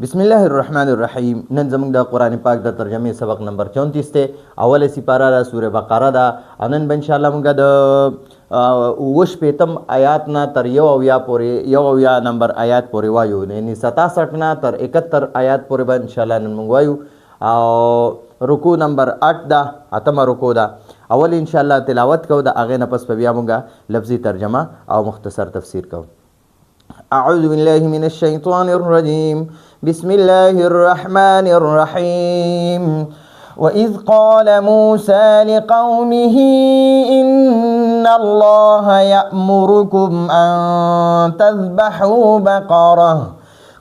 بسم الله الرحمن الرحیم. نن زموږ د قرآن پاک د ترجمې سبق نمبر 34 ته اوله سپاره د سوره بقره ده. نن به انشاءالله موږ د 28 آیات نه تر 1 نمبر آیات پورې وایو، یعنی 67 نه تر 71 آیات پورې به انشاءالله نن موږ وایو. او رکوع نمبر 8 ده، اتمه رکوع ده. اول انشاءالله تلاوت کوو، د هغې نه پس به بیا موږ لفظي ترجمه او مختصر تفسیر کوو. أعوذ بالله من الشيطان الرجيم. بسم الله الرحمن الرحيم. وإذ قال موسى لقومه إن الله يأمركم أن تذبحوا بقرة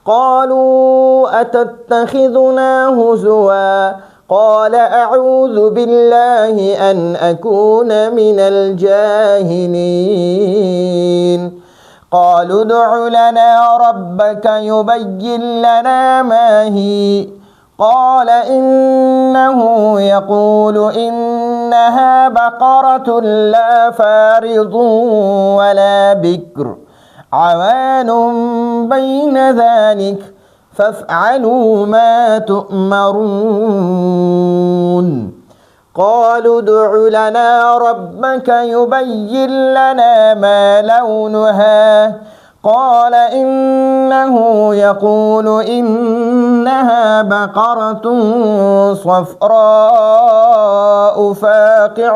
قالوا أتتخذنا هزوا قال أعوذ بالله أن أكون من الجاهلين. قالوا ادع لنا ربك يبين لنا ما هي قال إنه يقول إنها بقرة لا فارض ولا بكر عوان بين ذلك فافعلوا ما تؤمرون. قالوا ادع لنا ربك يبين لنا ما لونها قال إنه يقول إنها بقرة صفراء فاقع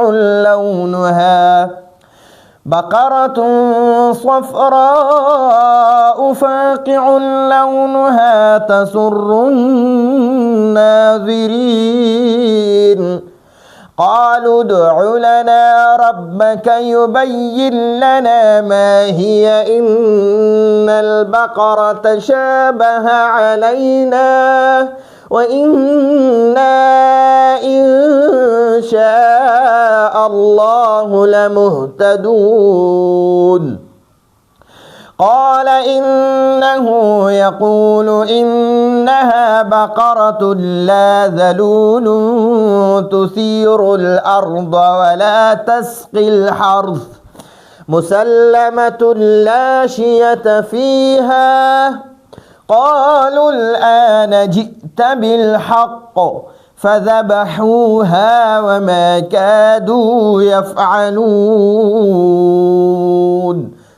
لونها تسر الناظرين. قالوا ادع لنا ربك يبين لنا ما هي إن البقرة شابه علينا وإنا إن شاء الله لمهتدون. قال إنه يقول إنها بقرة لا ذلول تثير الأرض ولا تسقي الحرث مسلمة لا شية فيها. قالوا الآن جئت بالحق فذبحوها وما كادوا يفعلون.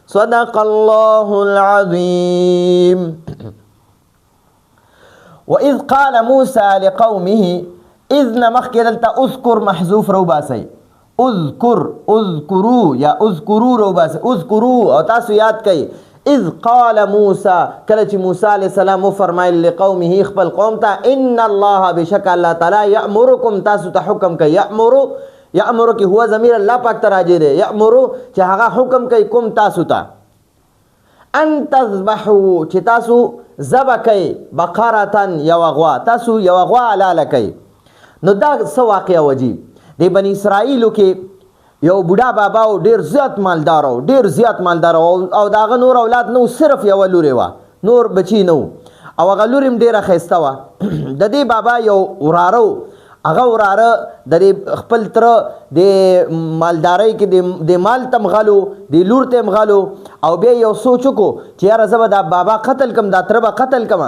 صدق الله العظيم. وإذ قال موسى لقومه، إذ نمخ كدلتا اذكر محذوف روباسي، اذكروا یا اذكروا روباسي، اذكروا او تاسو یاد کئ. اذ قال موسى، کله چې موسی علیہ السلام فرمایل لقومه خپل قوم ته، ان الله بشک الله تعالی یأمرکم تاسو ته حکم کوي. یأمرو کی هو ضمیر الله پاک ته راجع دی. یأمرو چې هغه حکم کوي کوم تاسو ته، ان تذبحوا چې تاسو ذبح کوي، بقرتن یو غوا، تاسو یو غوا حلاله کوي. نو دا څه واقعه وجیب دی. بنی اسرائیلو کې یو بوډا بابا او ډیر زیات مالدار او داغه نور اولاد نو، صرف یو لوري وا، نور بچی نو، او هغه لوریم ډیره ښایسته وه. د دې بابا یو وراره، هغه وراره د خپل تره د مالدارۍ کې د مال تم غلو، د لور تم غلو، او بیا یو سوچ وکړو چې یاره زه به دا بابا قتل کم، دا تره به قتل کم،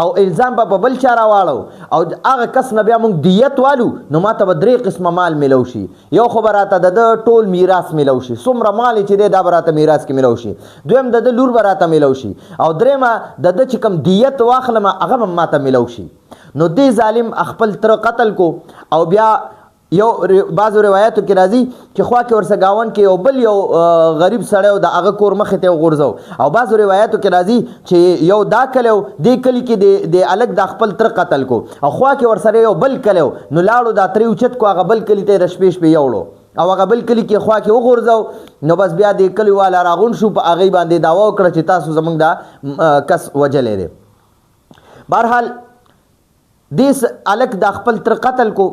او الزام به په بل چا راواړو، او هغه کس نه بیا موږ دیت والو، نو ما ته به 3 قسمه مال میلو شي. یو خو به راته د ده ټول میراث میلو شي، څومره مال چې دی دا به راته میراث کې میلو شي. دویم د ده لور به راته میلو شي، او دریمه د ده چې کوم دیت واخلم هغه به ما ته میلو شي. نو دې ظالم خپل تره قتل کو، او بیا یو بعضو روایتو کې راځي چې خوا کې ورسه گاون کې یو بل یو غریب سړی و، د هغه کور مخې ته وغورځو. او بعضو روایتو کې راځي چې یو دا کلی و، دې کلي کې د الګ د خپل تره قتل کو، او خوا کې ورسره یو بل کلی و، نو لاړو دا ترې اوچت کو، هغه بل کلي ته یې رشپې شپې یوړو، او هغه بل کلي کې خوا کې وغورځو. نو بس بیا د کلي والا راغون شو، په هغې باندې دعوا وکړه چې تاسو زموږ دا کس وجلی دی. بهرحال دې الک د خپل تر قتل کو،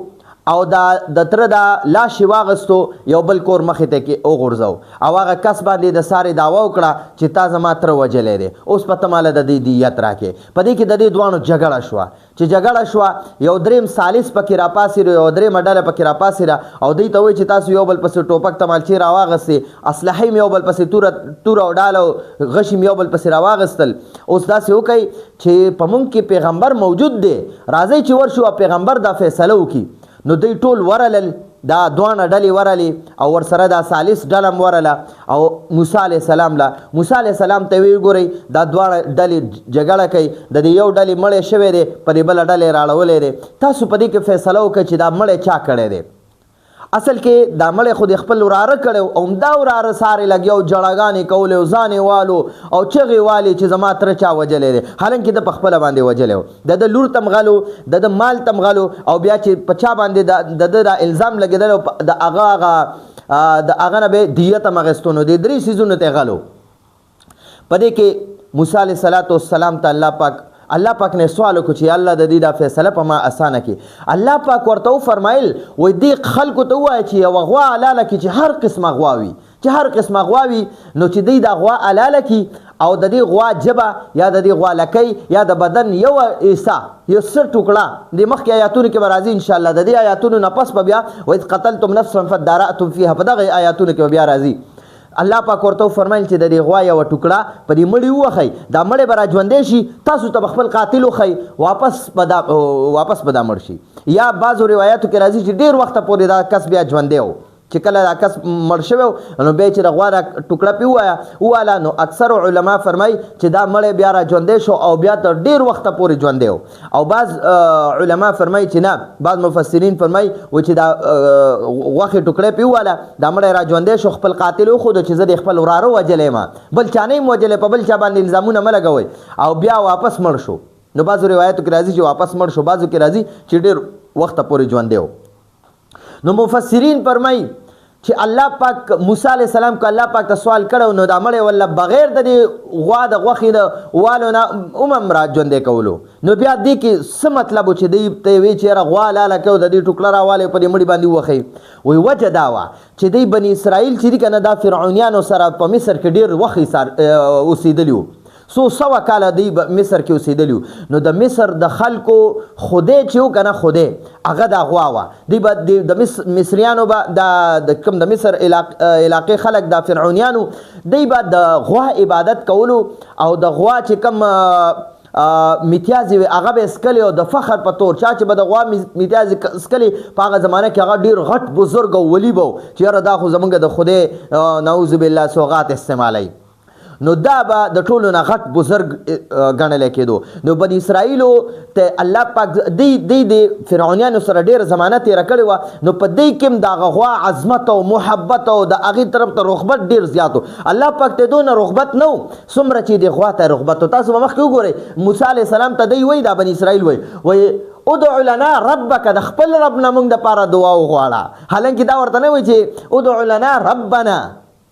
او د تره دا لاش یې واغستو یو بل کور مخې ته کې وغورځو او هغه کس باندې د سارې دعوه وکړه چې تا زما تره وجلی دی اوس په ته ماله د دې دیت راکې په دې کې د دې دواړو جګړه شوه چې جګړه شوه یو دریم سالس پکې راپاسېره یو دریمه ډله پکې راپاسېره او دوی ته وایي چې تاسو یو بل پسې ټوپک تمالچې راواغستې اسلحې م یو بل پسې توره او ډاله او غشي م یو بل پسې راواغستل اوس داسې وکئ چې په موږ کې پیغمبر موجود دی راځئ چې ورشو او پیغمبر دا فیصله وکړي نو دوی ټول ورلل دا دواړه ډلې ورلې او ورسره دا ثالث ډله هم ورله او موسی علیه السلام له موسی علیه السلام ته ویې ګورئ دا دواړه ډلې جګړه کوي د دې یو ډلې مړی شوی دی په دې بله ډلې راړولی دی تاسو په دې کې فیصله وکړئ چې دا مړی چا کړی دی اصل کې دا مړی خو د خپل وراره کړی او همدا وراره سارې لګیا او جړاګانې کولې او ځانې والو او چغې والې چې زما تره چا وجلی دی حالانکې د په خپله باندې وجلی و د د لور تم غلو د د مال تم غلو او بیا چې په چا باندې د د دا الزام لګېدلی او د هغه نه به دیت هم اخیستو نو د 3 څیزونو ته غلو په دې کې موسی علیه السلام ته الله پاک نے سوال وکړو چې الله د دې دا فیصله په ما اسانه کړي الله پاک ورته وفرمایل وایي دې خلکو ته ووایه چې یوه غوا حلاله کړي چې هر قسمه غوا وي چې هر قسمه غوا وي نو چې دوی دا غوا حلاله کړي او د دې غوا ژبه یا د دې غوا لکۍ یا د بدن یو حصه یو څه ټوکړه د مخکې آیاتونو کې به راځي انشاءالله د دې آیاتونو نه پس به بیا وإذ قتلتم نفسا فادارأتم فیها په دغه آیاتونو کې به بیا راځي الله پاک ورته وفرمایل چې د دې غوا یوه ټوکړه په دې مړي ووښئ دا مړی به را ژوندی شي تاسو ته به خپل قاتل وښئ واپس به دا مړ شي یا بعضو روایاتو کې راځي چې ډېر وخته پورې دا کس بیا ژوندی و چې کله دا کس مړ شوی نو بیا چې د غوا را ټوکړه پې وواله نو اکثر علما فرمایي چې دا مړی بیا را ژوندی شو او بیا تر ډېر وخته پورې ژوندی و او بعض علما فرمایي چې نه بعض مفسرین فرمایي چې دا غوښې ټوکړی پې وواله دا مړی را ژوندی شو خپل قاتل وښودو چې زه د خپل وراره وجلی یم بل چا نه یم وجلی په بل چا باندې الزامونه مه لګوئ او بیا واپس مړ شو نو بعضو روایتو کې راځي چې واپس مړ شو بعضو کې راځي چې ډېر وخته پورې ژوندی و نو مفسرین فرمایي چې الله پاک موسی علیه السلام که الله پاک ته سوال کړی نو دا مړی ولا بغیر د دې غوا د غوښې د والو نه هم را ژوندی کولو نو بیا دې کې څه مطلب و چې دوی ته یې وایي چې یاره غوا لاله کړو د دې ټوکړه راوالی په دې مړي باندې ووښئ وایي وجه دا وه چې دوی بني اسرائیل چې دي که نه دا فرعونیانو سره په مصر کې ډېر وخت اوسېدلي وو څو سوه کاله دوی مصر کې اوسېدلي وو نو د مصر د خلکو خدای چې و که نه خدای هغه دا غوا وه دوی به د مصریانو به کوم د مصر علاقې خلک دا فرعونیانو دوی به د غوا عبادت کولو او د غوا چې کوم میتیازې وي هغه به اسکلې او د فخر په طور چا چې به د غوا میتیازې اسکلې په هغه زمانه کې هغه ډېر غټ بزرګ او ولي به و چې یاره دا خو زمونږ د خدای نعوذ بالله سوغات استعمالوي نو دا به د ټولو نه غټ بزرګ ګڼلی کېدو نو بني اسرائیلو ته الله پاک دی د فرعونیانو سره ډېره زمانه تېره کړې وه نو په دی کې هم د هغه غوا عظمت او محبت او د هغې طرف ته رغبت ډېر زیات و الله پاک ته دونه رغبت نه و څومره چې د غوا ته رغبت و تاسو به مخکې وګورئ موسی علیه السلام ته دی وایي دا بني اسرائیل وایي ادعو لنا ربک د خپل رب نه موږ دپاره دعا وغواړه حالانکې دا ورته نه وایي چې ادعو لنا ربنا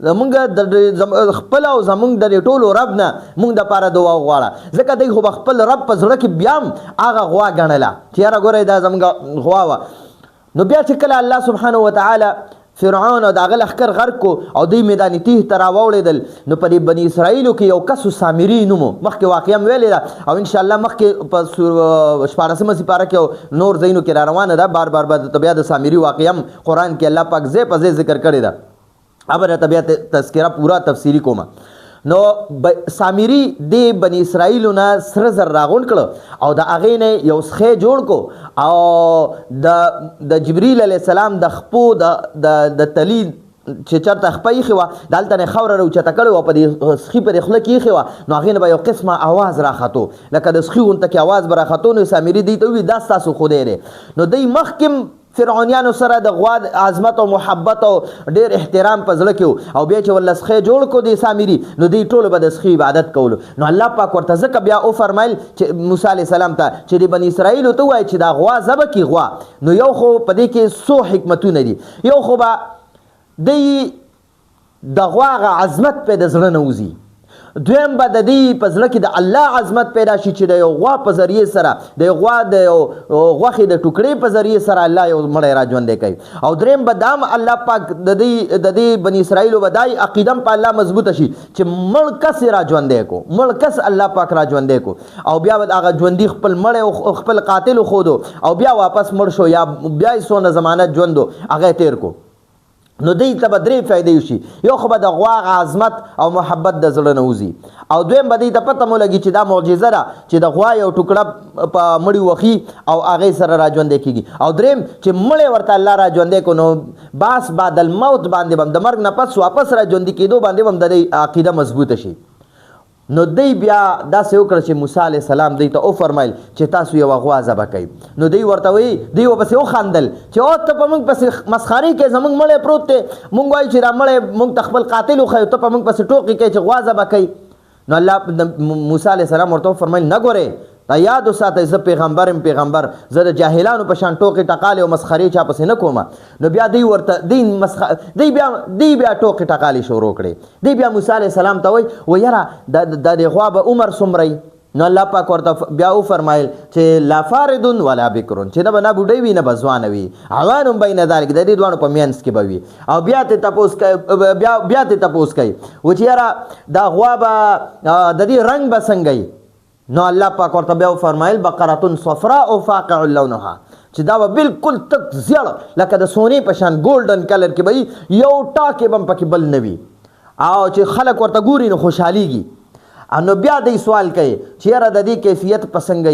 زمونږ خپل او زمونږ د دې ټولو رب نه موږ دپاره دعا وغواړه ځکه دوی خو به خپل رب په زړه کې بیا هم هغه غوا ګڼله چې یاره ګورئ دا زموږ غوا وه نو بیا چې کله الله سبحانه وتعالی فرعون او د هغه لښکر غرق کو او دوی میدان تیه ته راواوړېدل نو په دې بني اسرائیلو کې یو کس سامري نوم مخکې واقعه م ویلې ده او انشاءالله مخکې په 14مه سپاره کې نور ځایونو کې را روانه ده بار بار به بیا د سامري واقعه م قرآن کې الله پاک ځای په ځای ذکر کړې ده اب راته بیا تذکره پورا تفسیری کومه نو سامری دی بني اسرائیلو نه سره زر راغونډ کړه او د هغې نه یو سخی جوړ کو او د جبریل علیه السلام د خپو د تلی چې چېرته خپه ایښې وه دلته نه خاوره راوچته کړې وه په دې سخي په دې خوله کې ایښې وه نو هغې نه به یو قسمه اواز راختو لکه د سخي غونته کې اواز به راختو نو سامري دوی ته ووایي دا ستاسو خدای دی نو دوی مخکې فرعونیانو سره د غوا عظمت او محبت او ډېر احترام په زړه کې او بیا چې ورله سخی جوړ کړو د سامري نو دوی ټولو به د سخي عبادت کولو نو الله پاک ورته ځکه بیا وفرمیل چې موسی علیه السلام ته چې د بني اسرائیلو ته ووایي چې دا غوا ذبح کړي غوا نو یو خو په دې کې څو حکمتونه دي یو خو به دی د غوا هغه عظمت پې د زړه نه وځي دویم به د دې په زړه کې د الله عظمت پیدا شي چې د یو غوا په ذریعې سره د یو غوا د یو غوښې د ټوکړې په ذریعې سره الله یو مړی را ژوندی کوي. او دریم به دا الله پاک د دې بني اسرائیلو به دا عقیده په الله مضبوطه شي چې مړ کس را ژوندی کو، مړ کس الله پاک را ژوندی کو، او بیا به هغه ژوندي خپل مړی خپل قاتل وښودو او بیا واپس مړ شو یا بیا یې څونه ضمانت ژوندو هغه تیر کو. نو دی ته به درې فایدې وشي. یو خو به د غوا عظمت او محبت د زړه نه وځي، او دویم به دی ته پته مو لګي چې دا معجزه ده چې د غوا یو ټوکړه په مړي وخي او هغې سره را ژوندی کېږي، او دریم چې مړی ورته الله را ژوندی کو نو باس بعد الموت باندې به هم د مرګ نه پس واپس را ژوندي کېدو باندې به هم د دې عقیده مضبوطه شي. نو دی بیا داسې وکړه چې موسی علیه السلام دی ته وفرمیل چې تاسو یوه غوا ذبح کوئ. نو دی ورته وایي دی ورپسې وخندل چې او ته په موږ پسې مسخرې کوې، زموږ مړی پروت دی، موږ وایو چې دا مړی موږ ته خپل قاتل وښیو، ته په موږ پسې ټوکې کوې چې غوا ذبح کوئ. نو الله موسی علیه السلام ورته وفرمیل نه ګورئ دا یاد وساتئ زه پیغمبر یم، پیغمبر زه د جاهلانو په شان ټوکې ټقالې او مسخرې چا پسې نه کومه. نو بیا دی ورته دی بیا ټوکې ټقالې شروع کړې. دی بیا موسی علیه السلام ته وایي یاره د دې غوا به عمر څومره؟ نو الله پاک ورته بیا وفرمایل چې لا فارد ولا بکرون، چې نه به نه بوډۍ وي نه به ځوانه وي، عوان بین ذلک د دې دواړو په منځ کې به وي. او بیا ته تپوس کوي و چې یاره دا غوا به د دې رنګ به څنګه؟ نو الله پاک ورته بیا وفرمایل بقره صفراء فاقع لونها، چې دا به بالکل تک زیړ لکه د سونې په شان ګولډن کلر کې به یو ټاکې به هم پکې بل نه وي، او چې خلک ورته ګوري نو خوشحالیږي. نو بیا دی سوال کوي چې یاره د دې کیفیت په څنګه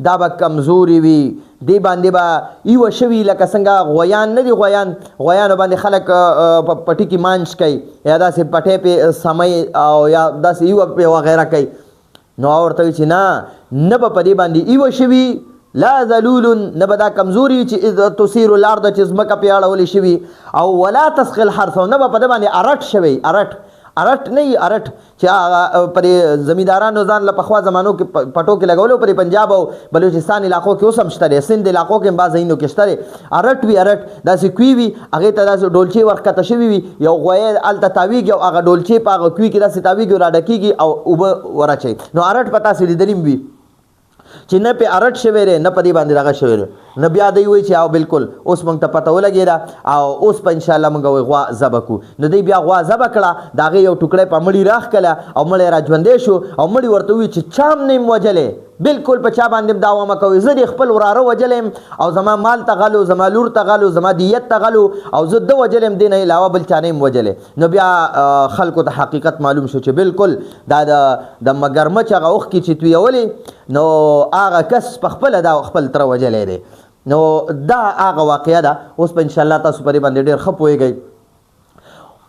دا به کمزوري وي، دی باندې به ایوه شوي لکه څنګه غویان نه دي، غویانو باندې خلک په پټي کې مانچ کوي یا داسې پټۍ پې سمی او یا داسې ایوه پې وغیره کوي. نو ورته وایي چې نه به په دې باندې ایوه شوي، لا ذلول نه به دا کمزوري چې تثیر الارض چې ځمکه پې اړولې شوي، او ولا تسقي الحرث نه به په دې باندې ارټ شوی. ارټ نه وي، ارټ چې پرې زمیندارانو ځان له پخوا زمانو کې پټو کې لګولو، پرې پنجاب او بلوچستان علاقو کې اوس هم شته دی، سند علاقو کې هم بعض ځایونو کې شته دی. ارټ وي، ارټ داسې کوي وي، هغې ته داسې ډولچې ورښکته شوي وي، یو غویی هلته تاویږي او هغه ډولچې په هغه کوي کې داسې تاویږي او راډکېږي او اوبه ورچوي. نو ارټ په تاسې لیدلي وي چې نه پې ارټ شوی دی نه په دې باندې دغه شوی دی. نه بیا دی وایي چې او بالکل اوس موږ ته پته ولګېده او اوس په انشاءالله موږ غوا ذبح کړو. نو دی بیا غوا ذبح کړه، د هغې یو ټوکړی په مړي راښکله او مړی را ژوندی شو، او مړي ورته ووایي چې چا هم نه یم وجلی، بالکل په چا باندې دعوا مه کوئ، زه دې خپل وراره وجلی یم او زما مال ته غلو، زما لور ته غلو، زما دیت ته غلو، او زه ده وجلی یم، دې نه علاوه بل چا نه یم وجلی. نو بیا خلکو ته حقیقت معلوم شو چې بالکل دا د مګرمچ هغه اوښکې چې تویولې نو هغه کس په خپله دا خپل تره وجلی دی. نو دا هغه واقعه ده. اوس په انشاءالله تاسو پرې باندې ډېر ښه پوهېږئ.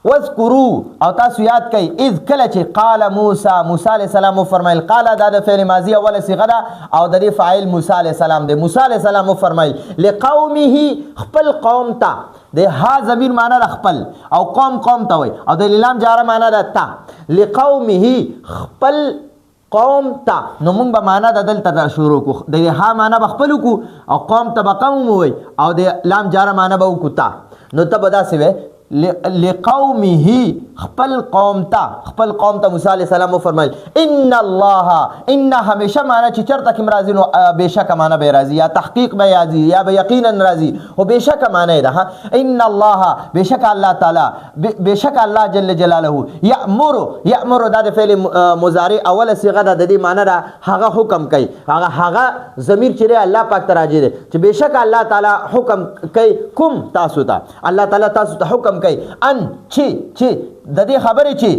وذکرو او تاسو یاد کئ اذ کله چې قال موسی علیه السلام وفرمایل، قال دا د فعل ماضي اوله صیغه ده او د دې فاعل موسی علیه السلام دی. موسی علیه السلام وفرمایل لقومه خپل قوم ته، د ها ضمیر معنا ده خپل او قوم ته وایي، او د لام جاره معنا ده تا. لقومه خپل قوم ته، نو موږ به معنا د دلته شروع کړو، د ها معنا به خپل وکړو او قوم ته به قوم ووایي او د لام جاره معنا به وکړو تا. نو ته به داسې وایي لقومه خپل قوم ته موسی علیه السلام وفرمایل ان الله، ان همیشه معنا چې چرته کې راځي نو بېشکه معنا به راځي، یا تحقیق به راځي یا به یقینا راځي، او بېشکه معنا یې ده ان الله، بېشکه الله تعالی، بېشکه الله جل جلاله یأمر دا د فعل مضارع اوله صیغه ده، د دې معنا ده هغه حکم کوي، هغه ضمیر چې دی الله پاک ته راجع دی چې بېشکه الله تعالی حکم کوي کوم تاسو ته، الله تعالی تاسو ته حکم کوي ان چې د دې خبرې چې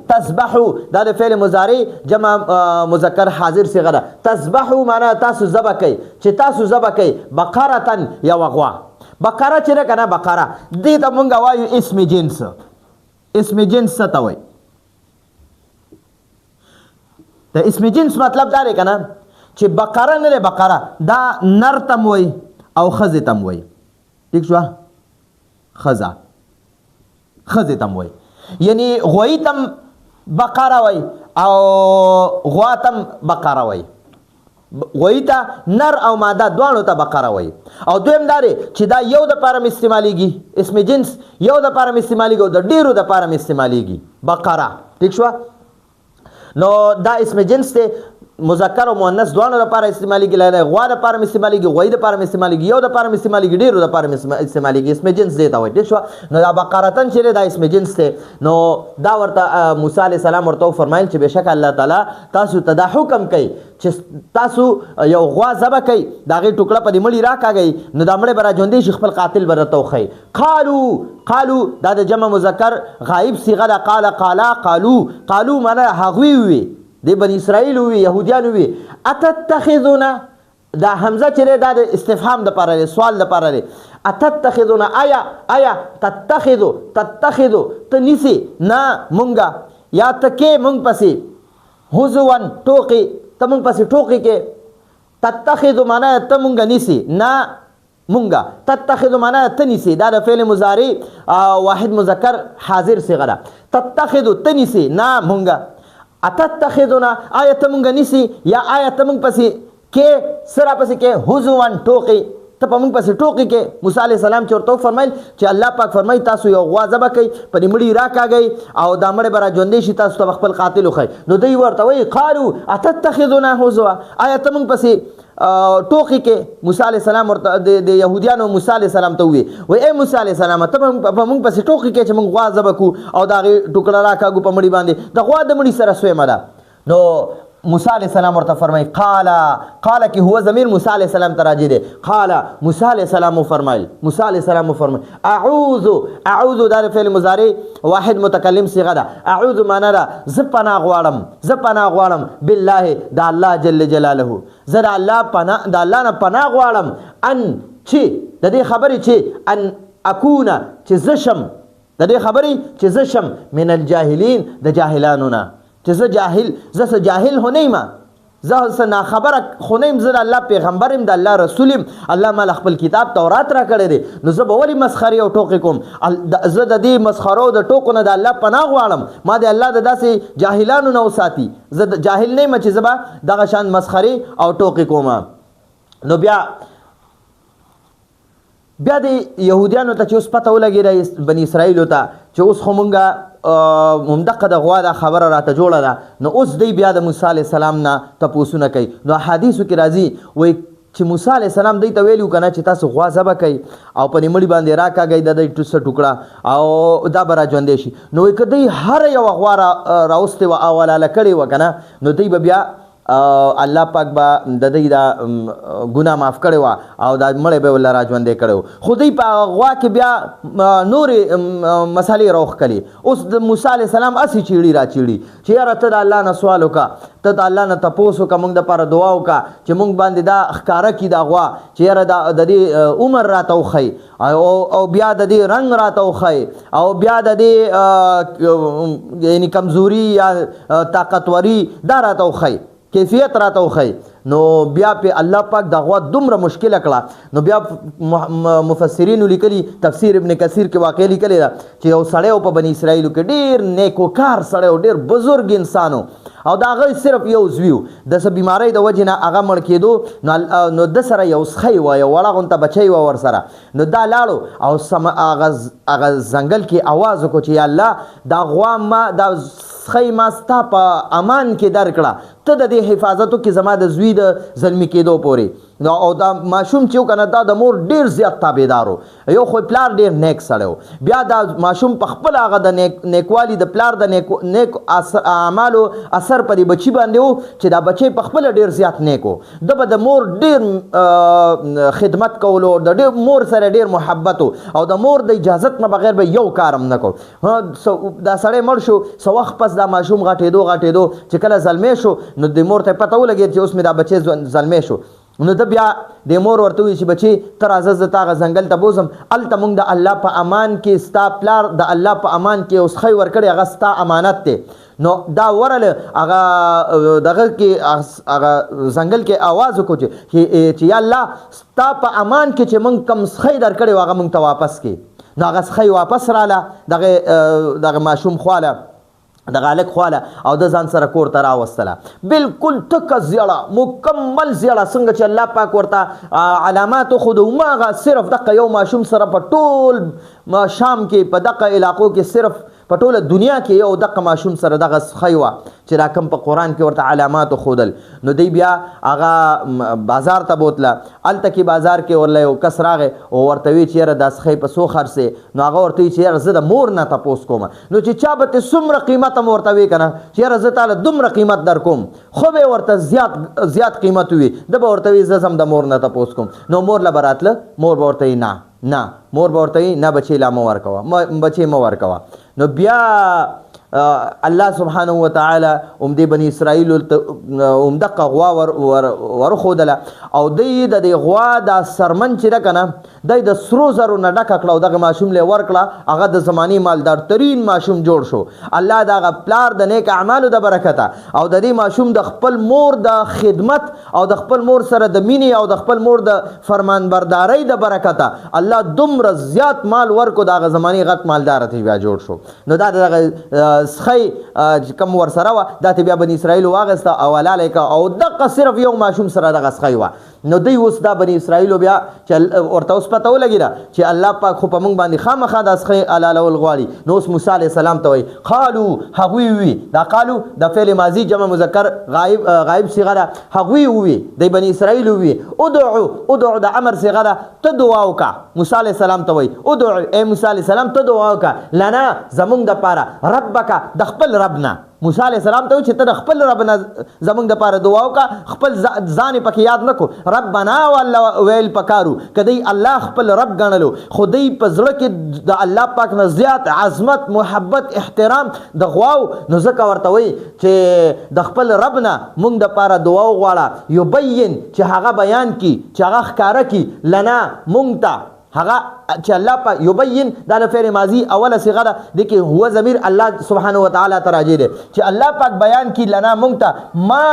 تذبحو دا د فعل مضارع جمع مذکر حاضر صیغه ده. تذبحو معنا تاسو ذبح کوي، چې تاسو ذبح کوي بقرتن یوه غوا. بقره چې ده که نه، بقره دې ته مونږ وایو اسم جنس. اسم جنس څه ته وایي؟ د اسم جنس مطلب دا دی که نه چې بقره نه دی، بقره دا نر ته م وایي او ښځې ته م وایي. ټیک شوه؟ ښځې ته م وایي، یعنی غویي ته م بقره وایي او غوا ته م بقره وایي. غویي ته نر او ماده دواړو ته بقره وایي. او دویم دا دی چې دا یو دپاره م استعمالیږي، اسم جنس یو دپاره م استعمالیږي او د ډېرو دپاره م استعمالیږي بقره. ټیک شوه؟ نو دا اسم جنس دی، مذکر او مؤنث دواړو لپاره استعمالیږي، غوا لپاره هم استعمالیږي، غوی لپاره هم استعمالیږي، یو لپاره هم استعمالیږي، ډېرو لپاره هم استعمالیږي. اسم جنس دی ته وایي. ټیک شوه. نو دا بقرتن چې دی دا اسم جنس دی. نو دا ورته موسی علیه السلام ورته وفرمایل چې بېشکه الله تعالی تاسو ته دا حکم کوي چې تاسو یو غوا ذبح کوئ، د هغې ټوکړه په دې مړي راکاږئ، نو دا مړی به راژوندی شي، خپل قاتل به درته وښیي. قالو دا د جمع مذکر غایب صیغه ده. قالو معنا هغوی ووي، د بني اسرائیل ووي، یهودیان ووي. اتتخذونه دا حمزه چې دی دا د استفهام دپاره دی، سوال دپاره دی. اتتخذونه آیا تتخذو ته نیسي نه مونږه، یا ته کې مونږ پسې هزون ټوقې، ته مونږ پسې ټوقې کې. تتخذو معنا ته مونږه نیسي، نه مونږه. تتخذو معنا ته نیسي، دا د فعل مضارع واحد مذکر حاضر صیغه ده. تتخذو ته نیسي، نه مونږه. اتتخذونه آیا ته مونږ نیسي، یا آیا ته مونږ پسې کې سره پسې کې هزون ټوقې، ته په مونږ پسې ټوقې کې. موسی علیه السلام چې ورته وفرمیل چې الله پاک فرمایي تاسو یو غوا ذبح کوئ، په دې مړي راکاږئ او دا مړی به راژوندی شي، تاسو ته به خپل قاتل وښیي. نو دوی ورته وایي قالو اتتخذونه هزوا، آیا ته مونږ پسې ټوقې کې. موسی علیه السلام ورته د یهودیانو موسی علیه السلام ته ووایي ای موسی علیه السلام ته په مونږ پسې ټوقې کې چې مونږ غوا ذبح کړو او د هغې ټوکړه راکاږو په مړي باندې، د غوا د مړي سره سویمه ده. نو موسی علیه السلام ورته فرمایي قال کې هو ضمیر موسی علیه السلام ته راجع دی. قال موسی علیه السلام وفرمایل اعوذ دا د فعل مضارع واحد متکلم صیغه ده. اعوذ معنا ده زه پناه غواړم بالله د الله جل جلاله، زه د الله نه پناه غواړم ان چې د دې خبرې چې ان اکونه چې زه شم، د دې خبرې چې زه شم من الجاهلین د جاهلانو نه، چې زه جاهل خو نه یم، زه څه ناخبره خو نه یم، زه د الله پیغمبر یم، د الله رسول یم، الله ما خپل کتاب تورات را کړی دی، نو زه به ولې مسخرې او ټوکې کوم؟ زه د دې مسخرو د ټوکو نه د الله پناه غواړم، ما د الله د داسې جاهلانو نه وساتي، زه جاهل نه یم چې زه به دغه شان مسخرې او ټوکې کوم. نو بیا د یهودیانو ته چې اوس پته ولګېده بني اسرائیلو ته چې اوس خو مونږه همدغه د غوا دا خبره راته جوړه ده، نو اوس دی بیا د موسی علیه السلام نه تپوسونه کوي. نو حدیثو کې راځي وایي چې موسی علیه السلام دوی ته ویلي که نه چې تاسو غوا ذبح کوئ او په دې مړي باندې راکاږئ د دوی ټوسه ټوکړه او دا به راژوندی شي. نو وایي که دوی هره یوه غوا راوستې وه او حلاله کړې وه که نه، نو دوی به بیا الله پاک به د دوی دا ګناه معاف کړې وه او دا مړی به ورله راژوندی کړی و. خو دوی په غوا کې بیا نورې مسالې راوښکلې. اوس د موسی علیه السلام هسې چیړي راچیړي چې یاره ته د الله نه سوال وکړه، ته د الله نه تپوس وکړه، موږ دپاره دعا وکړه چې موږ باندې دا ښکاره کړي دا غوا چې یاره د دې عمر راته وښیي او بیا د دې رنګ راته وښیي او بیا د دې یعنې کمزوري یا طاقتوري دا راته وښیي، کیفیت راته وښیي. نو بیا په الله پاک د غوا دومره مشکله کړه. نو بیا مفسرینو لیکلي، تفسیر ابن کثیر کې واقع لیکلی ده چې یو سړی و په بني اسرائیلو کې، ډېر نیکوکار سړی و، ډېر بزرګ انسان و او د هغه صرف یو زوی و، د څه بیمارۍ د وجې نه هغه مړ کېدو، نو ده سره یو سخی وه، یو وړه غونته بچی وه ورسره. نو دا لاړو او هغه ځنګل کې اواز وکړو چې یا الله دا غوا ما دا سخی ما ستا په امان کې درکړه، ته د دې حفاظت وکړې زما د زوی د زلمي کېدو پورې. او دا ماشوم چې و که نه دا د مور ډېر زیات تابعدار و، یو خو پلار ډېر نیک سړی و، بیا دا ماشوم په خپل هغه د نیکوالي د پلار د نیک اعمالو اثر په دې بچي باندې و چې دا بچی په خپله ډېر زیات نیک و، ده به د مور ډېر خدمت کولو، د مور سره ډېر محبت و او د مور د اجازت نه بغیر به یو کار هم نه کو. دا سړی مړ شو، څه وخت پس دا ماشوم غټېدو چې کله زلمی شو، نو د مور ته پته ولګېد چې اوس مې دا بچی زلمی شو. نو ده بیا د مور ورته وایي چې بچی ته راځه زه تا هغه ځنګل ته بوځم، هلته موږ د الله په امان کې، ستا پلار د الله په امان کې اوس خی ورکړی، هغه ستا امانت دی. نو دا ورله هغه دغه کې هغه ځنګل کې آواز وکړو چې یا الله ستا په امان کې چې موږ کم سخی درکړی و هغه موږ ته واپس کړي. نو هغه سخی واپس راله دغه ماشوم خواله، د غالک خواله او د ځان سره کور ته راوستله، بالکل تکه زیړه مکمل زیړه، څنګه چې الله پاک ورته علامات وښودو. هماغه صرف دغه یو ماشوم سره په ټول شام کې په دغه علاقو کې صرف په ټوله دنیا کې یو دغه ماشوم سره دغه سخی وه چې دا کوم په قرآن کې ورته علامات ښودل. نو دی بیا هغه بازار ته بوتله. هلته کې بازار کې ورله یو کس راغی او ورته وی چې یاره دا سخی په څو خرڅې؟ نو هغه ورته وی چې یاره زه د مور نه تپوس کوم. نو چې چا به ترې څومره قیمت هم ورته وی که نه چې یاره زه تاله دومره قیمت در کوم، خو به یې ورته زیات قیمت وي، ده به ورته وي زه هم د مور نه تپوس کوم. نو مور له به راتله، مور به ورته وي نه مور به ورته وي نه بچې لا مه ورکوه، بچې مه ورکوه. نو بیا الله سبحانه وتعالی دې بني اسرائیلو ته دقه غوا ورښودله او دی د دې غوا دا سرمن چې ده که نه دی د سرو زرو نه ډکه کړه او دغه ماشوم لی ورکړه. هغه د زمانې مالدار ترین ماشوم جوړ شو. الله د هغه پلار د نیک اعمالو د برکته او د دې ماشوم د خپل مور د خدمت او د خپل مور سره د مینې او د خپل مور د فرمانبردارۍ د برکته الله دومره زیات مال ورکو، د هغه زمانې غټ مالدار ته بیا جوړ شو. نو دا دغه سخی چې کوم ورسره وه دا ته بیا بني اسرائیلو واغسته او حلاله یې کړه او دغه صرف یو ماشوم سره دغه سخی وه. نو دوی اوس دا بني اسرائیلو بیا چې ورته اوس پته ولګېده چې الله پاک خو په موږ باندې خامخا دا سخی حلالول غواړي. نو اوس موسی علیه السلام ته وایي قالو، هغوی ووي، دا قالو د فعل ماضي جمع مذکر غایب صیغه ده. هغوی ووي، دی بني اسرائیل ووي ادعو د امر صیغه ده، ته دعا وکړه. موسی علیه السلام ته وایي ادعو، ای موسی علیه السلام ته دعا وکړه لنا زمونږ دپاره ربک د خپل رب نه. موسی علیه السلام ته وایي چې ته د خپل رب نه زمونږ دپاره دعا وکړه. خپل ځان یې پکې یاد نه کړو، ربنا والله ویل پکارو که دی الله خپل رب ګڼلو، خو دی په زړه کې د الله پاک نه زیات عظمت، محبت، احترام د غواو. نو ځکه ورته وایي چې د خپل رب نه مونږ دپاره دعا وغواړه، یبین چې هغه بیان کي، چې هغه ښکاره کي لنا مونږ ته هغه چې الله پاک یبین دا د فعل ماضي اوله صيغه ده. د کې هو ضمیر الله سبحانه وتعالی ته راجع دی چې الله پاک بیان کی لنا مونږ ته ما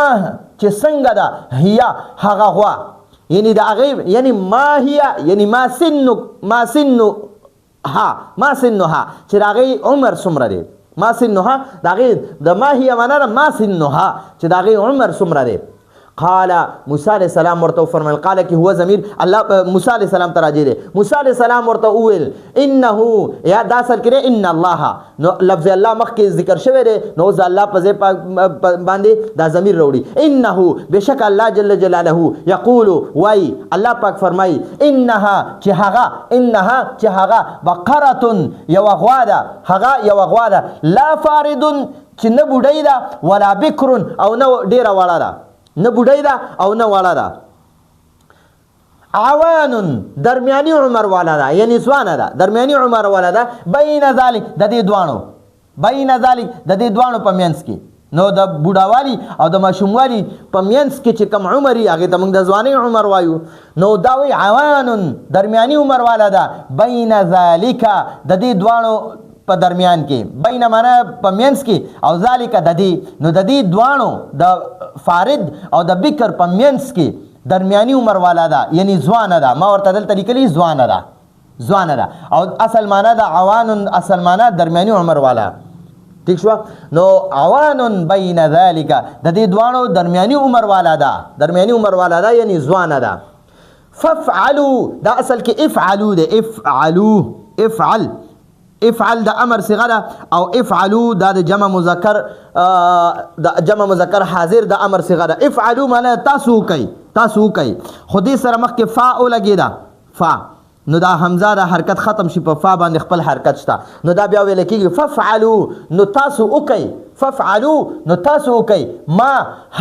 چې څنګه ده هي هغه غوا، یعنی د هغې یعنی ما هي یعنی ما سنها چې د هغې عمر څومره دی. ما سنها د هغې د ما هي معنا ده ما سنها چې د هغې عمر څومره دی. قال موسی علیہ السلام ورته فرمایل، قال کی هو ضمیر الله موسی علیہ السلام ته راجع دی. موسی علیہ السلام ورته وویل انه یا دا اصل کې ان الله، نو لفظ الله مخکې ذکر شوی دی، نو اوس الله په ځای باندې دا ضمیر راوړي. انه بشک الله جل جلاله یقول وای الله پاک فرمای انها چې هغه بقره یو غوا ده، هغه یو غوا ده لا فارد چې نه بوډۍ ده ولا بکر او نه ډیره وړه ده، نه بوډۍ ده او نه وړه ده. عوان درمیانی عمر والا ده، یعنی ځوانه ده، درمیانی عمر والا ده. بین ذلک د دې دوانو په منځ کې، نو د بوډاوالي او د ماشوموالي په منځ کې چې کم عمر یې هغې ته موږ د ځوانۍ عمر وایو. نو دا وایي عوان درمیانی عمر والا ده. بین ذلک د دې دوانو په درمیان کې، بین معنا په منځ کې او ذالک د دې، نو د دې دوانو د فارد او د بکر په منځ کې درمیانی عمر والا ده، یعنی ځوانه ده. ما ورته دلته لیکلي ځوانه ده او اصل معنا د عوان اصل معنا درمیانی عمر والا. ٹھیک شو؟ نو عوان بین ذالک د دې دوانو درمیانی عمر والا ده، یعنی ځوانه ده. فافعلوا دا اصل کې افعلوا ده، افعل د امر صيغه ده او افعلوا دا د جمع مذکر حاضر د امر صيغه ده. افعلوا معنی تاسو کوي، خو دې سره مخکې فا ولګېده، فا، نو دا حمزه د حرکت ختم شي، په فا باندې خپل حرکت شته، نو دا بیا ویل کېږي ففعلوا، نو تاسو وکئ، ففعلوا نو تاسو وکئ ما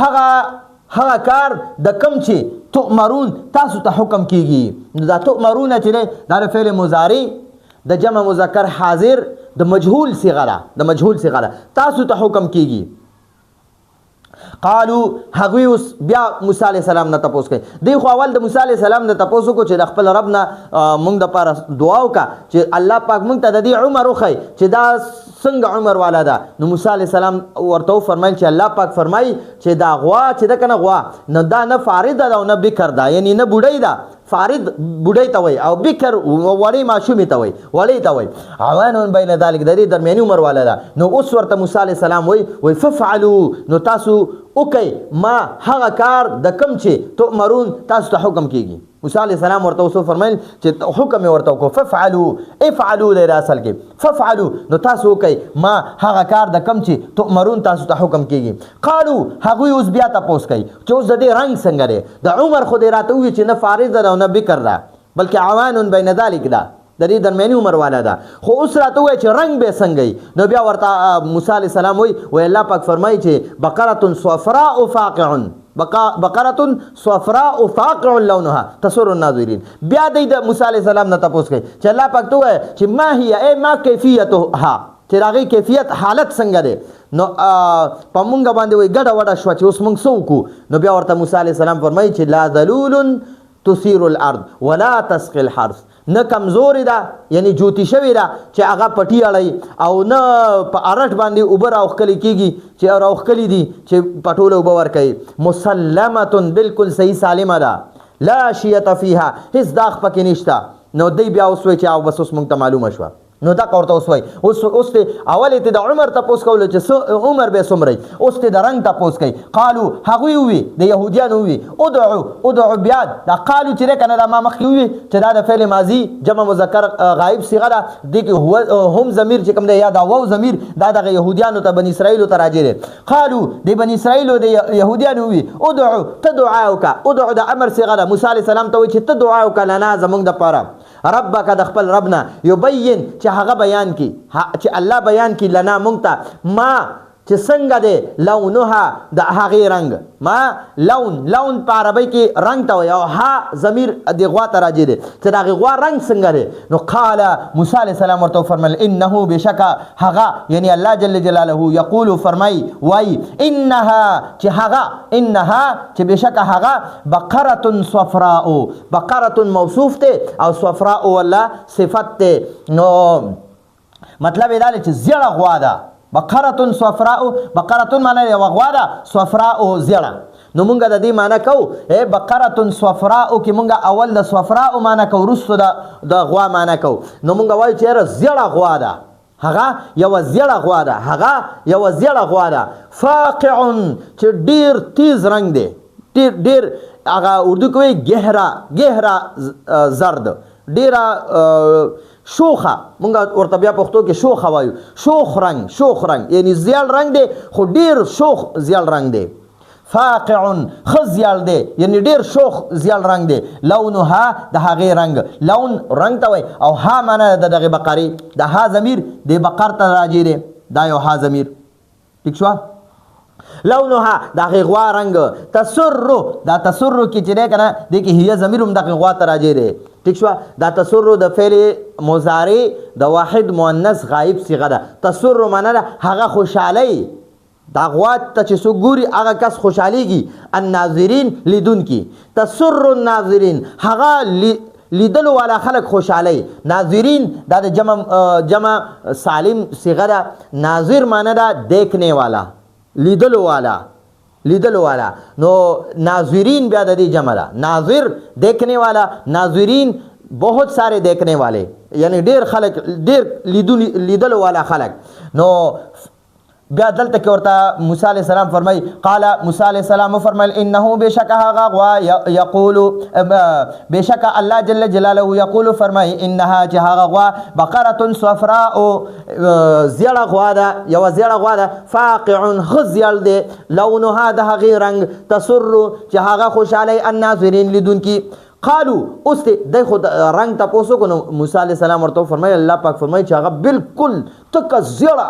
هغه کار د کم چې تؤمرون تاسو ته حکم کېږي. نو دا تؤمرون چې دی دا د فعل مضارع د جمع مذکر حاضر د مجهول صيغه ده، تاسو ته حکم کیږي. قالو هغوی اوس بیا موسی علیہ السلام نه تپوس کوي. دی خو اول د موسی علیہ السلام نه تپوس وکړو چې د خپل رب نه موږ دپاره دعا وکړه چې الله پاک موږ ته د دې عمر وښیي چې دا څنګه عمر والا ده. نو موسی علیہ السلام ورته وفرمیل چې الله پاک فرمایي چې دا غوا چې ده که نه غوا، نه دا نه فارده ده او نه بکر ده، یعنی نه بوډۍ ده، فارد بوډۍ ته وایي او بکر وړې ماشومې ته وایي وړې ته وایي عوان بین ذلک د دې درمیاني عمر والا ده. نو اوس ورته موسی علیه السلام وایي ففعلوا نو تاسو وکئ ما هغه کار د کم چې تؤمرون تاسو ته حکم کیږي. موسی علیه السلام ورته اوس فرمایل چې حکم یې ورته وکړو ففعلوا افعلوا دی اصل کې ففعلوا نو تاسو وکئ ما هغه کار د کم چې تؤمرون تاسو ته حکم کیږي. قالو هغوی اوس بیا تپوس کوي چې اوس د دې رنګ څنګه دی د عمر خو دې راته ووایي چې نه فارض ده او نه بکر ده بلکې عوان بین ذلک ده د دې درمیاني عمر والا ده خو اوس راته وایي چې رنګ به څنګه وي. نو بیا ورته موسی علیه السلام وایي الله پاک فرمایي چې بقره صفراء فاقع بقره صفراء فاقع لونها تسر الناظرین. بیا د موسی علیه السلام نه تپوس کوي چې الله پاک ته وایي چې ما هي ما کیفیتها چې هغې کیفیت حالت څنګه دی. نو په مونږ باندې وایي ګډه وډه شوه چې اوس مونږ څه وکړو. نو بیا ورته موسی علیه السلام فرمایي چې لا ذلول تثیر الارض ولا تسقي الحرث نه کمزورې ده یعنی جوتی شوې ده چې هغه پټي اړوي او نه په ارټ باندې اوبه راوښکلې کېږي چې راوښکلي دي چې پټوله اوبه ورکوي. مسلمة بالکل صحیح سالمه ده لا شیة فیها هېڅ داغ پکې نشته. نو دی بیا اوس وایي چې او بس اوس موږ ته معلومه شوه. نو دا ورته اوس وایي اوس ته اول ته د عمر تپوس کولو چې عمر به څومره اوس ته د رنګ تپوس کوي. قالو هغوی ووي د یهودیانو ووي ادعو بیا دا قالو چې دی که نه دا ما مخکې ووي چې دا د فعل ماضي جمع مذکر غایب صیغه ده دې کې هم ضمیر چې کوم دی یا دا واو ضمیر دا دغه یهودیانو ته بني اسرائیلو ته راجع دی. قالو د بني اسرائیلو د یهودیانو ووي ادعو ته دعا وکړه ادعو د امر صیغه ده. موسی علیه السلام ته وایي چې ته دعا وکړه لنا زموږ دپاره ربک د خپل ربنا یبین چې هغه بیان کی چې الله بیان کی لنا مونږ ته ما چې څنګه دی لونها د هغې رنګ ما لون په عربۍ کې رنګ ته وایي او ها ضمیر د غوا ته راجع دی چې د هغې غوا رنګ څنګه دی. نو قال موسی علیه السلام ورته وفرمیل انه بېشکه هغه یعنی الله جل جلاله یقول فرمایي وایي انها چې بېشکه هغه بقره صفراء بقره موصوف دی او صفراء والله صفت دی. نو مطلب یې دا دی چې زیړه غوا ده بقره صفراء بقره معنی یوه غوا ده صفراء زیړه. نو مونږ د دې معنی کوو بقره صفراء کې مونږ اول د صفراء معنی کوو وروسته د غوا معنی کوو. نو مونږ وایو چې یاره زیړه غوا ده هغه یوه زیړه غوا ده هغه یوه زیړه غوا ده فاقع چې ډېر تیز رنګ دی ډېر هغه اردو کې وایي ګهره زرد ډېره شوخه مونږ ورته بیا پښتو کې شوخه وایو شوخ رنګ یعنی زیړ رنګ دی خو ډېر شوخ زیړ رنګ دی. فاقع ښه زیړ دی یعنی ډېر شوخ زیړ رنګ دی. لونها د هغې رنګ لون رنګ ته وایي او ها معنی د دغې بقرې د ها ضمیر د بقر ته راجع دی دا یو ها ضمیر ټیک شوه. لونها د هغې غوا رنګ تسرو دا تسرو کې چې دی که نه دې کې هیه ضمیر هم دغې غوا ته راجع دی ٹھیک شو. دا تسر د فعل مضارع د واحد مؤنث غائب صيغه ده. تسر معنی ده هغه خوشحالي دا غوا ته چې څوک ګوري هغه کس خوشحاليږي. الناظرین لیدون کی تسر الناظرین هغه لیدلو والا خلق خوشحالی. ناظرین دا د جمع سالم صيغه ده. ناظر معنی ده دیکھنے والا لیدلو والا نو ناظرین بیا د دې جمع ده. ناظر دیکھنے والا ناظرین بہت سارے دیکھنے والے یعنی ډیر خلق ډیر لیدلو والا خلق. نو بیا دلته کې ورته موسی علیہ السلام فرمای قال موسی علیہ السلام فرمایل انه بشک هغه غوا یقول بشک الله جل جلاله یقول فرمای انها چې هغه غوا بقره صفراء زیړه غوا ده یو زیړه غوا ده فاقع خزیل ده لونها ده هغه رنگ تسر چې هغه خوشاله الناظرین لیدون کی. قالو اوس د خود رنگ تاسو کو موسی علیہ السلام ورته فرمایي الله پاک فرمایي چې هغه بالکل تک زیړه